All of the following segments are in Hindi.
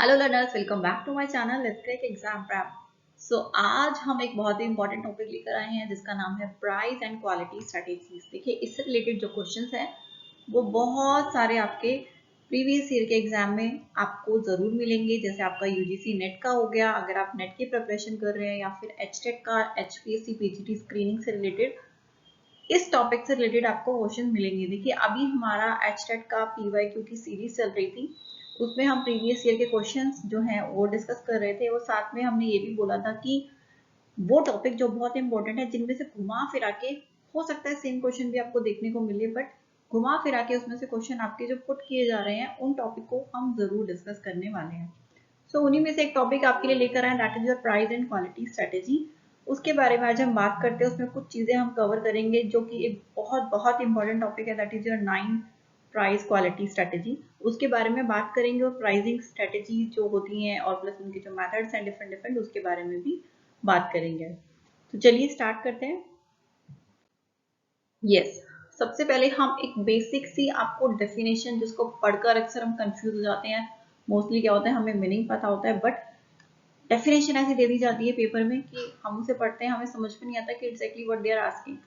Hello learners, welcome back to my channel let's crack exam prep. So आज हम एक बहुत ही इंपॉर्टेंट टॉपिक लेकर आए हैं जिसका नाम है प्राइस एंड क्वालिटी स्ट्रेटेजीज। देखिए, इससे रिलेटेड जो क्वेश्चंस हैं वो बहुत सारे आपके प्रीवियस ईयर के एग्जाम में आपको जरूर मिलेंगे। जैसे आपका यूजीसी नेट का हो गया, अगर आप नेट की प्रिपरेशन कर रहे हैं, या फिर एचटेट का एचपीएससी पीजीटी स्क्रीनिंग से रिलेटेड इस टॉपिक से रिलेटेड आपको क्वेश्चन मिलेंगे। देखिए, अभी हमारा एचटेट का पीवाईक्यू की सीरीज चल रही थी, उसमें हम प्रीवियस ईयर के क्वेश्चंस जो हैं वो डिस्कस कर रहे थे, और साथ में हमने ये भी बोला था कि वो टॉपिक जो बहुत इंपॉर्टेंट है, जिनमें से घुमा फिरा के हो सकता है सेम क्वेश्चन भी आपको देखने को मिले, बट घुमा फिरा के उसमें से क्वेश्चन आपके जो पुट किए जा रहे हैं उन टॉपिक को हम जरूर डिस्कस करने वाले हैं। सो उन्हीं में से एक टॉपिक आपके लिए लेकर आए, that is your price and quality strategy. उसके बारे में आज हम बात करते हैं। उसमें कुछ चीजें हम कवर करेंगे जो कि एक बहुत बहुत इंपॉर्टेंट टॉपिक है, that is your 9 price quality strategy. उसके बारे में बात करेंगे, और प्राइसिंग स्ट्रेटेजी जो होती हैं और प्लस उनके जो मेथड्स हैं डिफरेंट डिफरेंट, उसके बारे में भी बात करेंगे। तो चलिए स्टार्ट करते हैं। यस, सबसे पहले हम एक बेसिक सी आपको डेफिनेशन, जिसको पढ़कर अक्सर हम कंफ्यूज हो जाते हैं। मोस्टली क्या होता है, हमें मीनिंग पता होता है, बट डेफिनेशन ऐसी दे दी जाती है पेपर में कि हम उसे पढ़ते हैं, हमें समझ में नहीं आता कि exactly what they are asking.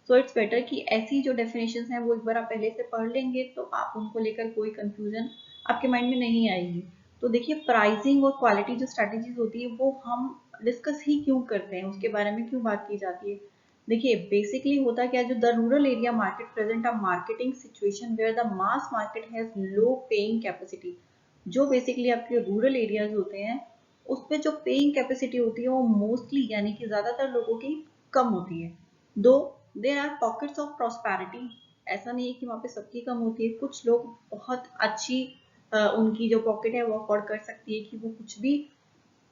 So it's better कि ऐसी जो डेफिनेशंस हैं वो एक बार आप पहले से पढ़ लेंगे, तो आप उनको लेकर कोई कंफ्यूजन आपके माइंड में नहीं आएगी। तो देखिए, प्राइसिंग और क्वालिटी जो स्ट्रैटेजीज होती है वो हम डिस्कस ही क्यों करते हैं, उसके बारे में क्यों बात की जाती है। देखिए, बेसिकली होता क्या है, जो the rural area market present a marketing situation where the mass market has low paying capacity. जो बेसिकली आपके रूरल एरियाज होते हैं उसमें जो पेइंग कैपेसिटी होती है वो मोस्टली यानी कि ज्यादातर लोगों की कम होती है। Though there are pockets of prosperity, ऐसा नहीं है कि वहां पे सबकी कम होती है। कुछ लोग बहुत अच्छी उनकी जो पॉकेट है वो अफोर्ड कर सकती है कि वो कुछ भी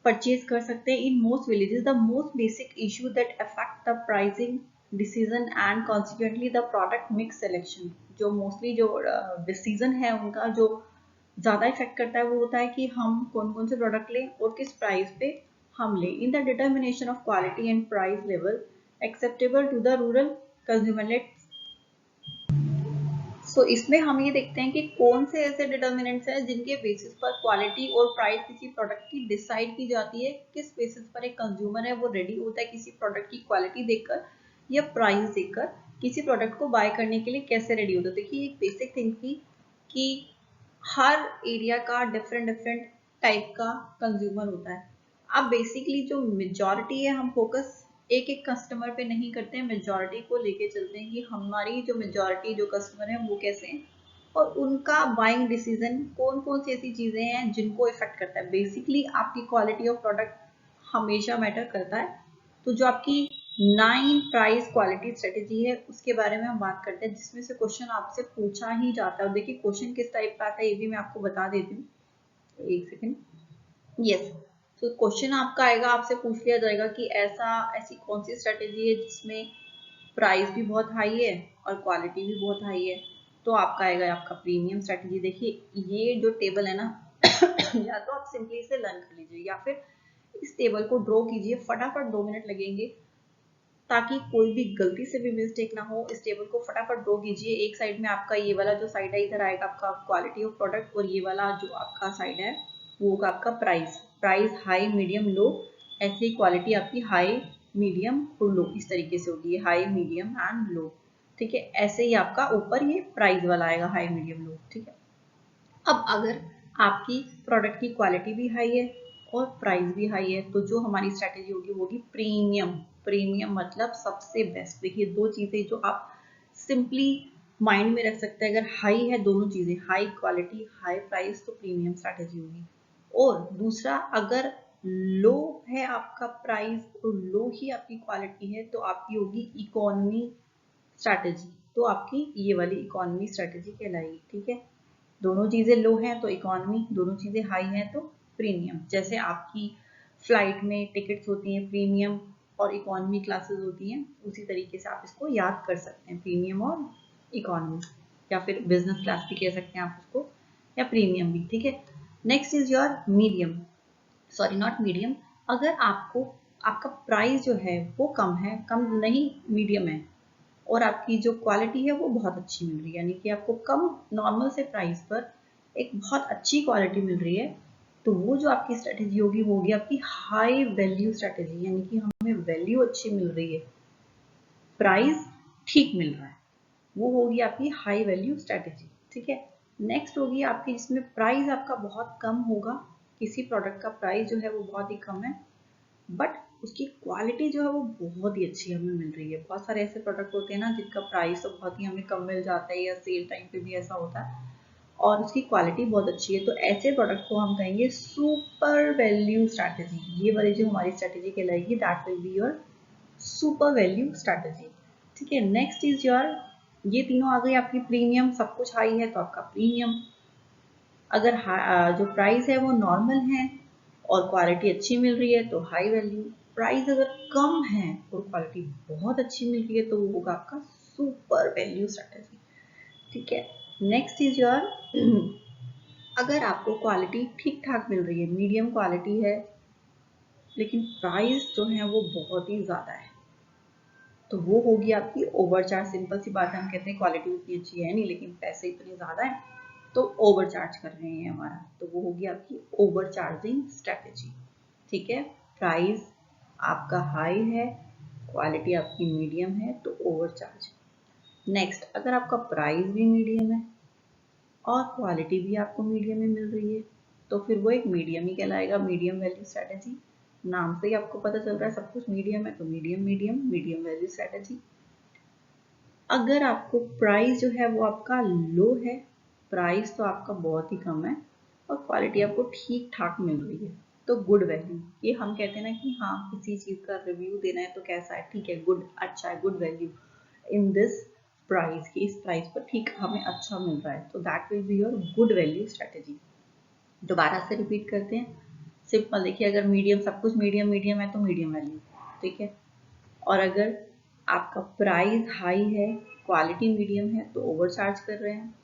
परचेज कर सकते हैं। In most villages the most basic issue that affect the pricing decision and consequently the product mix selection, जो मोस्टली जो डिसीजन है उनका जो ज्यादा इफेक्ट करता है वो होता है कि हम कौन कौन से प्रोडक्ट लें और किस प्राइस पे हम लें। In the determination of quality and price level acceptable to the rural consumer let. So इसमें हम ये देखते हैं कि कौन से ऐसे डिटर्मिनेंट्स हैं जिनके बेसिस पर क्वालिटी और प्राइस किसी प्रोडक्ट की डिसाइड की जाती है। किस बेसिस पर एक कंज्यूमर है वो रेडी होता है किसी प्रोडक्ट की क्वालिटी देखकर या प्राइस देखकर किसी प्रोडक्ट को बाय करने के लिए कैसे रेडी होता है। देखिए, एक बेसिक थिंग थी कि हर एरिया का डिफरेंट डिफरेंट टाइप का कंज्यूमर होता है। अब बेसिकली जो मेजॉरिटी है, हम फोकस एक एक कस्टमर पे नहीं करते हैं, मेजॉरिटी को लेके चलते हैं कि हमारी जो मेजॉरिटी जो कस्टमर है वो कैसे हैं और उनका बाइंग डिसीजन कौन कौन सी ऐसी चीजें हैं जिनको इफेक्ट करता है। बेसिकली आपकी क्वालिटी ऑफ प्रोडक्ट हमेशा मैटर करता है। तो जो आपकी 9 प्राइस क्वालिटी स्ट्रेटेजी है उसके बारे में हम बात करते हैं, जिसमें से क्वेश्चन आपसे पूछा ही जाता है। और देखिए, क्वेश्चन किस टाइप का आता है ये भी मैं आपको बता देती हूँ, एक सेकेंड। यस, तो क्वेश्चन आपका आएगा, आपसे पूछ लिया जाएगा कि ऐसी कौन सी स्ट्रेटेजी है जिसमें प्राइस भी बहुत हाई है और क्वालिटी भी बहुत हाई है। तो आपका आएगा आपका प्रीमियम स्ट्रेटेजी। देखिए, ये जो टेबल है ना या तो आप सिंपली इसे लर्न कर लीजिए या फिर इस टेबल को ड्रॉ कीजिए, फटाफट 2 मिनट लगेंगे ताकि कोई भी गलती से भी मिस्टेक ना हो। इस टेबल को फटाफट ड्रॉ कीजिए। एक साइड में आपका ये वाला जो साइड है इधर आएगा आपका क्वालिटी ऑफ प्रोडक्ट, और ये वाला जो आपका साइड है वो होगा आपका price. Price high medium low, ऐसे क्वालिटी आपकी हाई मीडियम और लो इस तरीके से होगी, हाई मीडियम एंड लो। ठीक है, ऐसे ही आपका ऊपर ये प्राइस वाला आएगा, हाई मीडियम लो। ठीक है, अब अगर आपकी प्रोडक्ट की क्वालिटी भी हाई है और प्राइस भी हाई है तो जो हमारी स्ट्रैटेजी होगी वो होगी प्रीमियम। प्रीमियम मतलब सबसे बेस्ट। देखिए, दो चीजें जो आप सिंपली माइंड में रख सकते हैं, अगर हाई है दोनों चीजें, हाई क्वालिटी हाई प्राइस, तो प्रीमियम स्ट्रैटेजी होगी। और दूसरा, अगर लो है आपका प्राइस और लो ही आपकी क्वालिटी है तो आपकी होगी इकोनॉमी स्ट्रैटेजी। तो आपकी ये वाली इकोनॉमी स्ट्रैटेजी कहलाएगी। ठीक है, दोनों चीजें लो हैं तो इकोनॉमी, दोनों चीजें हाई हैं तो प्रीमियम। जैसे आपकी फ्लाइट में टिकट्स होती हैं प्रीमियम और इकोनॉमी क्लासेस होती हैं, उसी तरीके से आप इसको याद कर सकते हैं, प्रीमियम और इकोनॉमी, या फिर बिजनेस क्लास भी कह सकते हैं आप उसको, या प्रीमियम भी। ठीक है, next is your medium, sorry not medium. अगर आपको आपका प्राइस जो है वो कम है, कम नहीं मीडियम है, और आपकी जो क्वालिटी है वो बहुत अच्छी मिल रही है, यानी कि आपको कम नॉर्मल से प्राइस पर एक बहुत अच्छी क्वालिटी मिल रही है, तो वो जो आपकी स्ट्रेटेजी होगी वो होगी आपकी हाई वैल्यू स्ट्रेटेजी, यानी कि हमें वैल्यू अच्छी मिल रही है, प्राइस ठीक मिल रहा है, वो होगी आपकी हाई वैल्यू स्ट्रेटेजी। ठीक है, नेक्स्ट होगी आपकी जिसमें प्राइस आपका बहुत कम होगा, किसी प्रोडक्ट का प्राइस जो है वो बहुत ही कम है बट उसकी क्वालिटी जो है वो बहुत ही अच्छी हमें मिल रही है। बहुत सारे ऐसे प्रोडक्ट होते हैं ना जिनका प्राइस तो बहुत ही हमें कम मिल जाता है या सेल टाइम पे भी ऐसा होता है और उसकी क्वालिटी बहुत अच्छी है, तो ऐसे प्रोडक्ट को हम कहेंगे सुपर वैल्यू स्ट्रैटेजी। ये वाली जो हमारी स्ट्रैटेजी कहलाएगी that will be your super value strategy. ठीक है, नेक्स्ट इज योर, ये तीनों आ गई आपकी प्रीमियम, सब कुछ हाई है तो आपका प्रीमियम। अगर जो प्राइस है वो नॉर्मल है और क्वालिटी अच्छी मिल रही है तो हाई वैल्यू। प्राइस अगर कम है और क्वालिटी बहुत अच्छी मिल रही है तो वो होगा आपका सुपर वैल्यू स्ट्रैटेजी। ठीक है, नेक्स्ट इज योर, अगर आपको क्वालिटी ठीक ठाक मिल रही है, मीडियम क्वालिटी है लेकिन प्राइस जो है वो बहुत ही ज्यादा है, तो वो होगी आपकी ओवरचार्ज। सिंपल सी बात है, हम कहते हैं क्वालिटी उतनी अच्छी है नहीं लेकिन पैसे इतने ज्यादा है तो ओवरचार्ज कर रहे हैं हमारा, तो वो होगी आपकी ओवरचार्जिंग स्ट्रेटेजी। ठीक है, प्राइस आपका हाई है, क्वालिटी आपकी मीडियम है तो ओवरचार्ज। नेक्स्ट, अगर आपका प्राइस भी मीडियम है और क्वालिटी भी आपको मीडियम में मिल रही है तो फिर वो एक मीडियम ही कहलाएगा, मीडियम वैल्यू स्ट्रेटेजी। नाम से ही आपको पता चल रहा है सब कुछ मीडियम है तो medium medium medium value strategy. अगर आपको प्राइस जो है वो आपका लो है, प्राइस तो आपका बहुत ही कम है और क्वालिटी आपको ठीक ठाक मिल रही है तो गुड वैल्यू। ये हम कहते हैं ना कि हाँ किसी चीज का रिव्यू देना है तो कैसा है, ठीक है, गुड, अच्छा है, good value in this price, की इस प्राइस पर ठीक हमें अच्छा मिल रहा है, तो that will be your good value strategy. दोबारा से रिपीट करते हैं, सिंपल देखिए, अगर मीडियम, सब कुछ मीडियम मीडियम है तो मीडियम वैल्यू। ठीक है, और अगर आपका प्राइस हाई है, क्वालिटी मीडियम है तो ओवरचार्ज कर रहे हैं,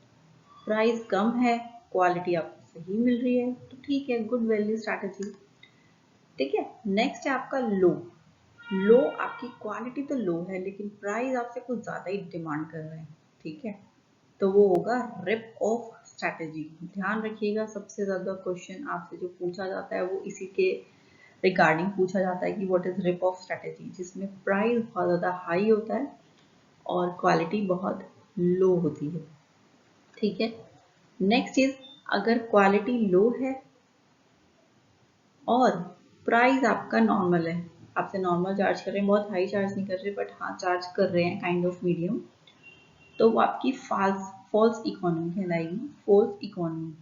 प्राइस कम है, क्वालिटी आपको सही मिल रही है तो ठीक है, गुड वैल्यू स्ट्रैटेजी। ठीक है, नेक्स्ट है आपका लो। लो, आपकी क्वालिटी तो लो है लेकिन प्राइस आपसे कुछ ज्यादा ही डिमांड कर रहे हैं। ठीक है, तो वो होगा रिप ऑफ स्ट्रैटेजी। ध्यान रखिएगा, सबसे ज्यादा क्वेश्चन आपसे जो पूछा जाता है वो इसी के रिगार्डिंग पूछा जाता है कि what is rip off strategy, जिसमें प्राइस बहुत ज्यादा हाई होता है और क्वालिटी बहुत लो होती है। ठीक है, नेक्स्ट इज, अगर क्वालिटी लो है और प्राइस आपका नॉर्मल है, आपसे नॉर्मल चार्ज कर रहे हैं, बहुत हाई चार्ज नहीं कर रहे बट हाँ चार्ज कर रहे हैं काइंड ऑफ मीडियम, तो वो आपकी फॉल्स इकोनॉमी कहलाएगी, फॉल्स इकोनॉमी।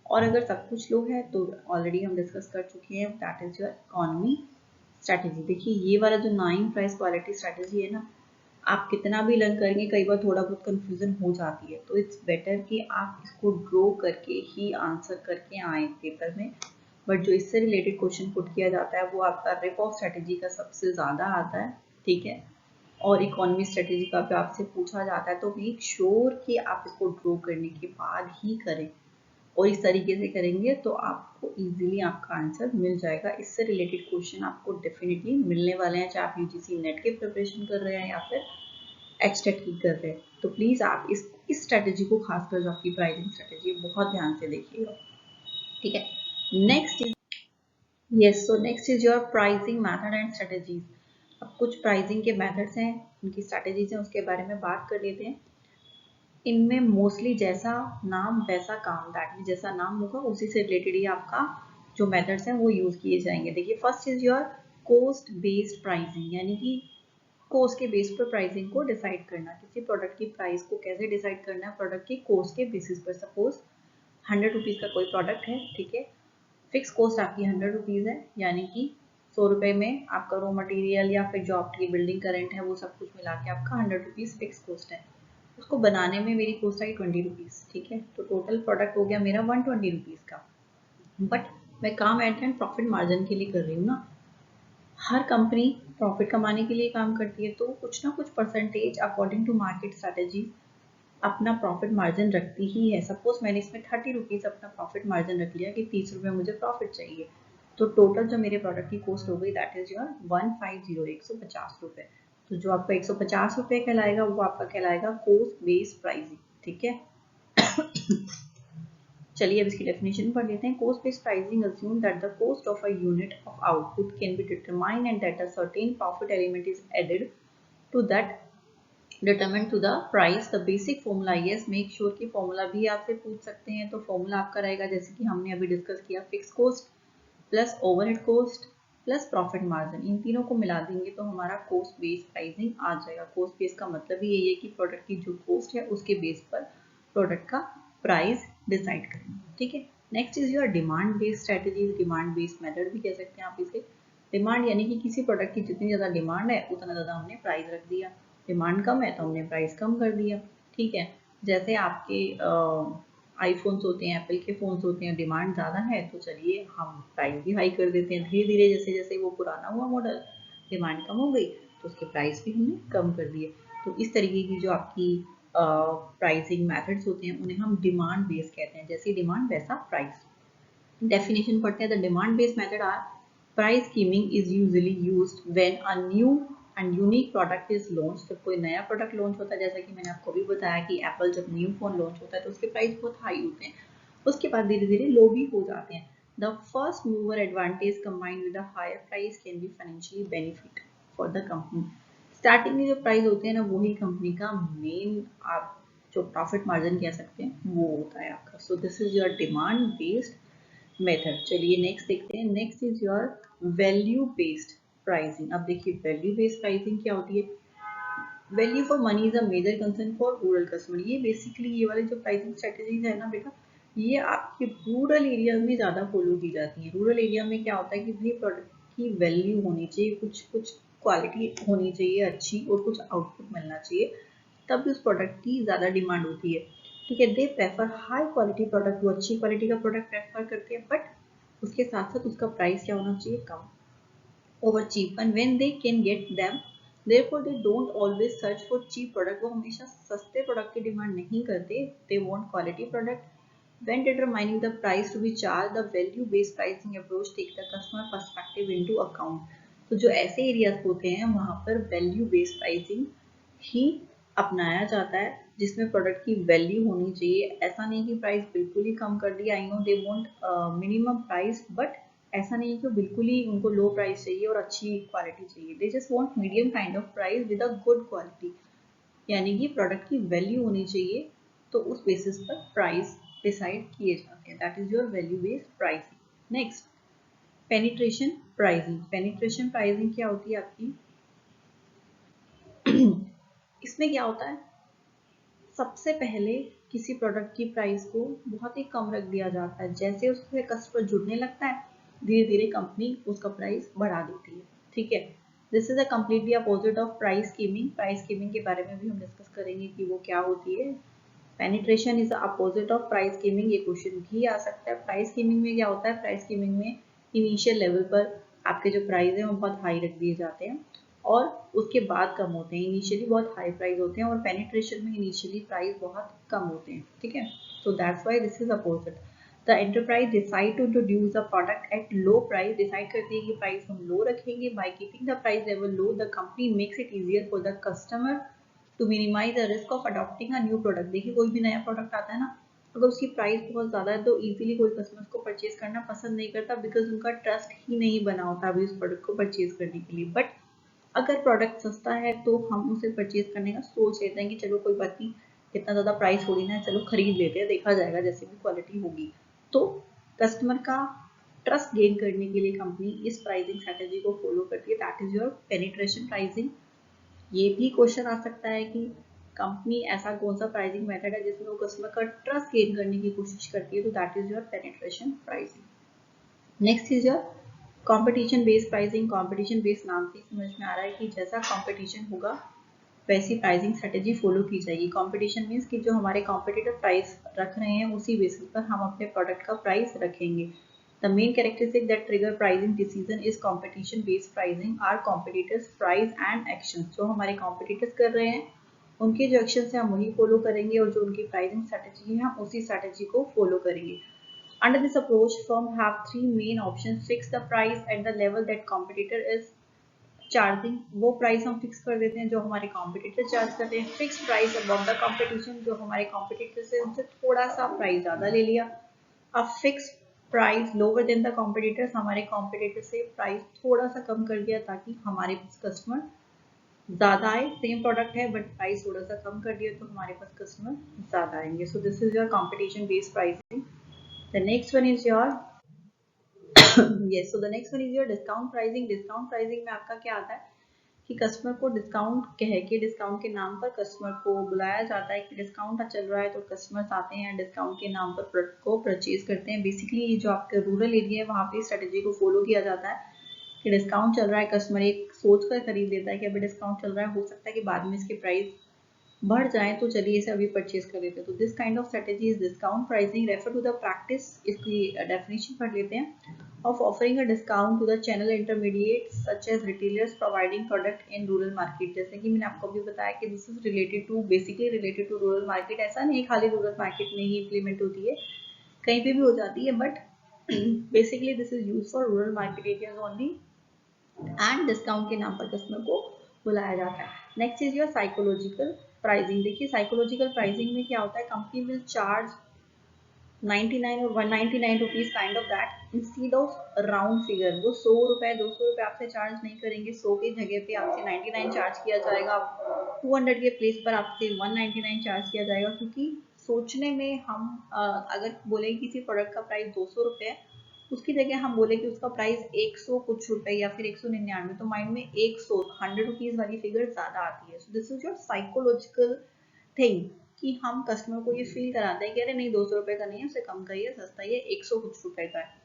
और अगर सब कुछ लो है तो ऑलरेडी हम डिस्कस कर चुके हैं, that is your economy strategy. देखिए ये वाला जो 9 प्राइस क्वालिटी स्ट्रैटेजी है ना, आप कितना भी लर्न करेंगे कई बार थोड़ा बहुत कंफ्यूजन हो जाती है, तो इट्स बेटर कि आप इसको ड्रॉ करके ही आंसर करके आए पेपर में। बट जो इससे रिलेटेड क्वेश्चन पुट किया जाता है वो आपका रिप ऑफ स्ट्रेटेजी का सबसे ज्यादा आता है। ठीक है, और इकोनॉमी स्ट्रेटेजी का भी आपसे पूछा जाता है, तो मेक श्योर कि आप इसको ड्रॉ करने के बाद ही करें और इस तरीके से करेंगे तो आपको इजीली आपका आंसर मिल जाएगा। इससे रिलेटेड क्वेश्चन आपको डेफिनेटली मिलने वाले हैं, चाहे आप यूजीसी नेट के प्रिपरेशन कर रहे हैं या फिर एक्सटेट की कर रहे हैं। तो प्लीज आप इस स्ट्रेटेजी को, खासकर जो आपकी प्राइसिंग स्ट्रेटेजी, बहुत ध्यान से देखिएगा। ठीक है, next is, yes, so next is your pricing method and strategies. अब कुछ प्राइसिंग के मेथड्स हैं, उनकी स्ट्रेटेजीज हैं, उसके बारे में बात कर लेते हैं। इनमें मोस्टली जैसा नाम वैसा काम, दैट मीन जैसा नाम होगा उसी से रिलेटेड ही आपका जो मेथड्स हैं वो यूज किए जाएंगे। देखिए, first is your cost based pricing, यानी कि कॉस्ट के बेस पर प्राइसिंग को डिसाइड करना। किसी प्रोडक्ट की प्राइस को कैसे डिसाइड करना है, प्रोडक्ट की कॉस्ट के बेसिस पर। सपोज 100 रुपीज़ का कोई प्रोडक्ट है, ठीक है, फिक्स कॉस्ट आपकी 100 रुपीज़ है, यानी कि 100 रुपये में आपका रॉ मटेरियल या फिर जो आपकी बिल्डिंग का रेंट है वो सब कुछ मिला के आपका 100 रुपीज़ फिक्स कॉस्ट है। उसको बनाने में मेरी कॉस्ट आई 20 रुपीज़। ठीक है, तो टोटल प्रोडक्ट हो गया मेरा 120 रुपीज़ का। बट मैं काम एट एंड प्रॉफिट मार्जिन के लिए कर रही हूँ ना, हर कंपनी प्रॉफिट कमाने के लिए काम करती है तो कुछ ना कुछ percentage according to market strategy अपना प्रॉफिट मार्जिन रखती ही है। सपोज मैंने इसमें 30 रुपीज़ अपना प्रॉफिट मार्जिन रख लिया कि 30 रुपये मुझे प्रॉफिट चाहिए, तो टोटल जो मेरे प्रोडक्ट की कॉस्ट हो गई दैट इज योर 150, 150 रुपये। तो जो आपका 150 रुपये कहलाएगा वो आपका कहलाएगा कॉस्ट बेस्ड प्राइसिंग। ठीक है, चलिए अब इसकी डेफिनेशन पढ़ लेते हैं। Cost based pricing assume that the cost of a unit of output can be determined and that a certain profit element is added to that determined to the price. The basic formula is, make sure कि formula भी आपसे पूछ सकते हैं, तो formula आपका रहेगा जैसे कि हमने अभी डिस्कस किया, fix cost plus overhead cost plus profit margin, इन तीनों को मिला देंगे तो हमारा कॉस्ट बेस्ड प्राइसिंग आ जाएगा। कॉस्ट बेस का मतलब ही यही है कि प्रोडक्ट की जो कॉस्ट है उसके बेस पर प्रोडक्ट का प्राइस डिसाइड करेंगे, ठीक है। Next is your demand based strategy, demand based method भी कह सकते हैं आप इसे। डिमांड यानी कि किसी प्रोडक्ट की जितनी ज़्यादा डिमांड है उतना ज़्यादा हमने प्राइस रख दिया, डिमांड कम है तो हमने प्राइस कम कर दिया, ठीक है। जैसे आपके आईफोन्स होते हैं, एप्पल के फ़ोन्स होते हैं, डिमांड ज़्यादा है तो चलिए हम प्राइस भी हाई कर देते हैं। धीरे धीरे जैसे जैसे वो पुराना हुआ मॉडल, डिमांड कम हो गई तो उसके प्राइस भी हमने कम कर दिए। तो इस तरीके की जो आपकी प्राइसिंग मेथड्स होते हैं उन्हें हम डिमांड बेस्ड कहते हैं, जैसी डिमांड वैसा प्राइस। डेफिनेशन पढ़ते हैं। The demand based method are, price skimming is usually used when a new and unique product is launch. जब कोई नया प्रोडक्ट लॉन्च होता है, जैसा कि मैंने आपको भी बताया कि एप्पल जब न्यू फोन लॉन्च होता है तो उसके प्राइस बहुत हाई होते हैं, उसके बाद धीरे धीरे लो भी हो जाते हैं। The first mover advantage combined with a higher price can be financially benefit for the company. Starting में जो प्राइस होते हैं ना, वही कंपनी का मेन आप जो प्रॉफिट मार्जिन कह सकते हैं वो होता है आपका। So this is your demand based method. चलिए नेक्स्ट देखते हैं। Next is your value based pricing. अब देखिए वैल्यू बेस्ड प्राइसिंग क्या होती है। Value for money is a major concern for rural customer. ये बेसिकली ये वाली जो प्राइसिंग स्ट्रेटेजीज है ना बेटा, ये आपके रूरल एरिया में ज़्यादा फॉलो की जाती है। रूरल एरिया में क्या होता है कि भाई प्रोडक्ट की वैल्यू होनी चाहिए, कुछ कुछ क्वालिटी होनी चाहिए अच्छी और कुछ आउटपुट मिलना चाहिए, तब भी उस प्रोडक्ट की ज़्यादा डिमांड होती है, ठीक है। They prefer high quality product, वो अच्छी क्वालिटी का प्रोडक्ट प्रेफर करते हैं, बट उसके साथ साथ उसका प्राइस क्या होना चाहिए, कम, over cheap. And when they can get them therefore they don't always search for cheap product। वो हमेशा सस्ते प्रोडक्ट की डिमांड नहीं करते, they want quality product। when determining the price to be charged, the value based pricing approach take the customer perspective into account। तो जो ऐसे एरियाज होते हैं वहां पर वैल्यू बेस्ड प्राइसिंग ही अपनाया जाता है, जिसमें प्रोडक्ट की वैल्यू होनी चाहिए। ऐसा नहीं कि प्राइस बिल्कुल ही कम कर दिया, I know they want minimum price, but ऐसा नहीं कि बिल्कुल ही उनको लो प्राइस चाहिए और अच्छी क्वालिटी चाहिए। They just want medium kind of price with a good quality, यानी कि प्रोडक्ट की वैल्यू होनी चाहिए, तो उस बेसिस पर प्राइस डिसाइड किए जाते हैं। That is your value based pricing. Next, penetration pricing. Penetration pricing क्या होती है आपकी इसमें क्या होता है, सबसे पहले किसी प्रोडक्ट की प्राइस को बहुत ही कम रख दिया जाता है, जैसे उससे कस्टमर जुड़ने लगता है धीरे धीरे कंपनी उसका प्राइस बढ़ा देती है, ठीक है। This is a completely opposite of price skimming. Price skimming के बारे में भी हम डिस्कस करेंगे कि वो क्या होती है। Penetration is the opposite of price skimming. ये क्वेश्चन भी आ सकता है। प्राइस स्कीमिंग में क्या होता है, प्राइस स्कीमिंग में इनिशियल लेवल पर आपके जो प्राइस है वो बहुत हाई रख दिए जाते हैं और उसके बाद कम होते हैं। इनिशियली बहुत हाई प्राइस होते हैं और पेनिट्रेशन में इनिशियली प्राइस बहुत कम होते हैं, ठीक है। So that's why this is opposite. The enterprise decide to introduce the product at low price. Decide करती है कि प्राइस हम लो रखेंगे। By keeping the price level low, the company makes it easier for the customer to minimise the risk of adopting a new product. देखिए कोई भी नया प्रोडक्ट आता है ना, अगर उसकी प्राइस बहुत ज़्यादा है तो इजीली कोई कस्टमर को परचेज करना पसंद नहीं करता, बिकॉज उनका ट्रस्ट ही नहीं बना होता अभी उस प्रोडक्ट को परचेज करने के लिए। बट अगर प्रोडक्ट सस्ता है तो हम उसे परचेज करने का सोच लेते हैं कि चलो कोई बात नहीं, इतना ज़्यादा प्राइस थोड़ी ना है, चलो खरीद लेते हैं, देखा जाएगा जैसे भी क्वालिटी होगी। तो कस्टमर का ट्रस्ट गेन करने के लिए कंपनी इस प्राइसिंग स्ट्रेटेजी को फॉलो करती है। That is your penetration pricing. ये भी क्वेश्चन आ सकता है कि कंपनी ऐसा कौन सा प्राइसिंग मेथड है जिसमें वो कस्टमर का ट्रस्ट गेन करने की कोशिश करती है, तो that is your penetration pricing. Next is your competition based pricing. Competition based नाम से समझ में आ रहा है कि जैसा कंपटीशन होगा वैसी प्राइसिंग स्ट्रेटेजी फॉलो की जाएगी। कंपटीशन मीन्स कि जो हमारे कॉम्पिटिटर प्राइस रख रहे हैं उसी बेसिस पर हम अपने प्रोडक्ट का प्राइस रखेंगे। The main characteristic that trigger pricing decision is competition based pricing are competitors price and action. जो हमारे कॉम्पिटिटर्स कर रहे हैं उनके जो एक्शन है हम वही फॉलो करेंगे और जो उनकी प्राइसिंग स्ट्रेटेजी है हम उसी स्ट्रेटेजी को फॉलो करेंगे। Under this approach, firms have three main options: fix the price at the level that competitor is charging, वो प्राइस हम फिक्स कर देते हैं जो हमारे कॉम्पिटिटर चार्ज करते हैं। Fix price above the competition, जो हमारे कॉम्पिटिटर से उनसे थोड़ा सा प्राइस ज़्यादा ले लिया। A fix price lower than the competitors, हमारे कॉम्पिटिटर से प्राइस थोड़ा सा कम कर दिया ताकि हमारे पास कस्टमर ज़्यादा आए। सेम प्रोडक्ट है बट प्राइस थोड़ा सा कम कर दिया तो हमारे पास कस्टमर ज़्यादा आएंगे। सो this is your competition based pricing. The next one is your yes, so the next one is your discount pricing. Discount pricing में आपका क्या आता है कि कस्टमर को डिस्काउंट कह के डिस्काउंट के नाम पर कस्टमर को बुलाया जाता है कि डिस्काउंट चल रहा है, तो कस्टमर्स आते हैं डिस्काउंट के नाम पर प्रोडक्ट को परचेज करते हैं। बेसिकली ये जो आपका रूरल एरिया है वहाँ पे स्ट्रेटेजी को फॉलो किया जाता है कि डिस्काउंट चल रहा है, कस्टमर एक सोच कर खरीद लेता है कि अभी डिस्काउंट चल रहा है, हो सकता है कि बाद में इसके प्राइस बढ़ जाए तो चलिए इसे अभी परचेज कर लेते हैं। तो this kind of strategy is discount pricing. Refer to the practice, इसकी डेफिनेशन पढ़ लेते हैं। of offering a discount to the channel intermediates such as retailers providing product in rural market। जैसे कि मैंने आपको भी बताया कि this is related to basically related to rural market। ऐसा नहीं खाली रूरल मार्केट में ही इम्प्लीमेंट होती है, कहीं पे भी हो जाती है, but basically this is use for rural market areas only and discount के नाम पर कस्टमर को बुलाया जाता है। Next is your psychological pricing. देखिए साइकोलॉजिकल प्राइसिंग में क्या होता है, कंपनी विल चार्ज 99 और 199 rupees kind of that instead of round figure. वो 100 रुपए 200 रुपए आपसे चार्ज नहीं करेंगे, 100 की जगह पे आपसे 99 चार्ज किया जाएगा, 200 के प्लेस पर आपसे 199 चार्ज किया जाएगा। क्योंकि सोचने में हम अगर बोले किसी प्रोडक्ट का प्राइस 200 रुपए है, उसकी जगह हम बोले कि उसका प्राइस 100 कुछ रुपए या फिर 199, तो माइंड में 100 रुपीज वाली फिगर ज्यादा आती है। सो this is your psychological thing कि हम कस्टमर को ये फील कराते हैं कि अरे नहीं 200 रुपए का नहीं है, उससे कम का ही है, सस्ता ही है, 100 कुछ रुपए का है।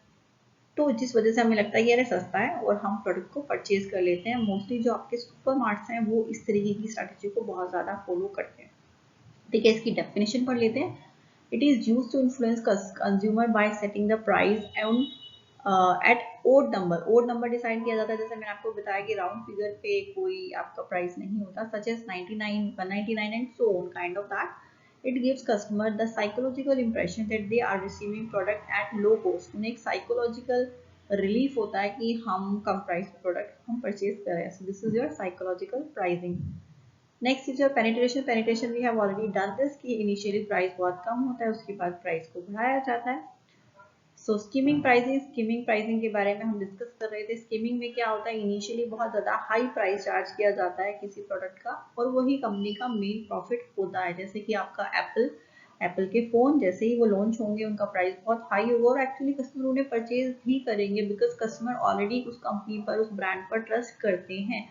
तो जिस वजह से हमें लगता है कि अरे सस्ता है और हम प्रोडक्ट को परचेज कर लेते हैं। मोस्टली जो आपके सुपर मार्ट्स हैं वो इस तरीके की स्ट्रैटेजी को बहुत ज्यादा फॉलो करते हैं। ठीक है, इसकी डेफिनेशन पढ़ लेते हैं। It is used to influence consumer by setting the price and at odd number. Odd number decide किया जाता है, जैसे मैंने आपको बताया कि राउंड फिगर पे कोई आपका प्राइस नहीं होता, such as 99, 199 and so on kind of that. It gives customer the psychological impression that they are receiving product at low cost। उन्हें एक psychological relief होता है कि हम कम प्राइस पे प्रोडक्ट हम परचेज कर रहे हैं। So this is your psychological pricing। Next is your penetration. Penetration we have already done this कि इनिशियली प्राइस बहुत कम होता है, उसके बाद प्राइस को बढ़ाया जाता है। सो स्कीमिंग प्राइसिंग, स्कीमिंग प्राइसिंग के बारे में हम डिस्कस कर रहे थे। स्कीमिंग में क्या होता है, इनिशियली बहुत ज़्यादा हाई प्राइस चार्ज किया जाता है किसी प्रोडक्ट का और वही कंपनी का मेन प्रॉफिट होता है। जैसे कि आपका एप्पल के फ़ोन जैसे ही वो लॉन्च होंगे उनका प्राइस बहुत हाई होगा और एक्चुअली कस्टमर उन्हें परचेज भी करेंगे बिकॉज कस्टमर ऑलरेडी उस कंपनी पर, उस ब्रांड पर ट्रस्ट करते हैं।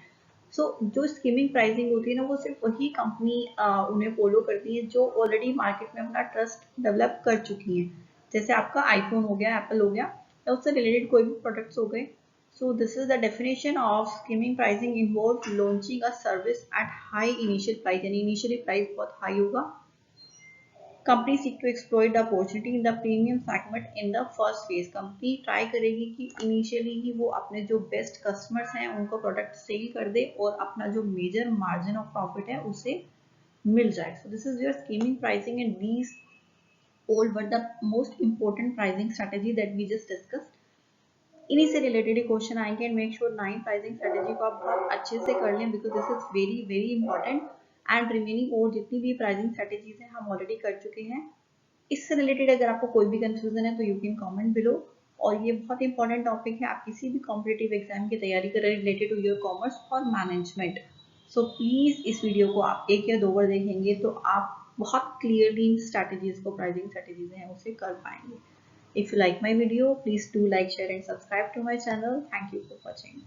जो स्कीमिंग प्राइसिंग होती है ना, वो सिर्फ वही कंपनी उन्हें फॉलो करती है जो ऑलरेडी मार्केट में अपना ट्रस्ट डेवलप कर चुकी हैं। जैसे आपका आईफोन हो गया, एप्पल हो गया, या उससे रिलेटेड कोई भी प्रोडक्ट्स हो गए। So this is the definition of skimming pricing. Involve launching a service at high initial price, यानी इनिशियली प्राइस बहुत हाई होगा। Company seek to exploit the opportunity in the premium segment in the first phase. Company try करेगी कि इनिशियली ही वो अपने जो बेस्ट कस्टमर्स हैं उनको प्रोडक्ट सेल कर दे और अपना जो मेजर मार्जिन ऑफ प्रॉफिट है उसे मिल जाए। So this is your skimming pricing and these all but the most important pricing strategy that we just discussed। इन्हीं से रिलेटेड ही क्वेश्चन आएंगे and make sure 9 pricing strategy को आप बहुत अच्छे से कर लें because this is very very important. And remaining और जितनी भी प्राइसिंग स्ट्रेटेजीज हैं हम ऑलरेडी कर चुके हैं। इससे रिलेटेड अगर आपको कोई भी कंफ्यूजन है तो यू कैन कमेंट बिलो। और ये बहुत इंपॉर्टेंट टॉपिक है, आप किसी भी कॉम्पिटिटिव एग्जाम की तैयारी कर रहे हैं रिलेटेड टू योर कॉमर्स और मैनेजमेंट। सो प्लीज इस वीडियो को आप 1 या 2 बार देखेंगे तो आप बहुत क्लियरली इन स्ट्रैटेजीज को, प्राइसिंग स्ट्रैटेजीज हैं उसे कर पाएंगे। If you like my video, please do like, share and subscribe to my channel. Thank you for watching.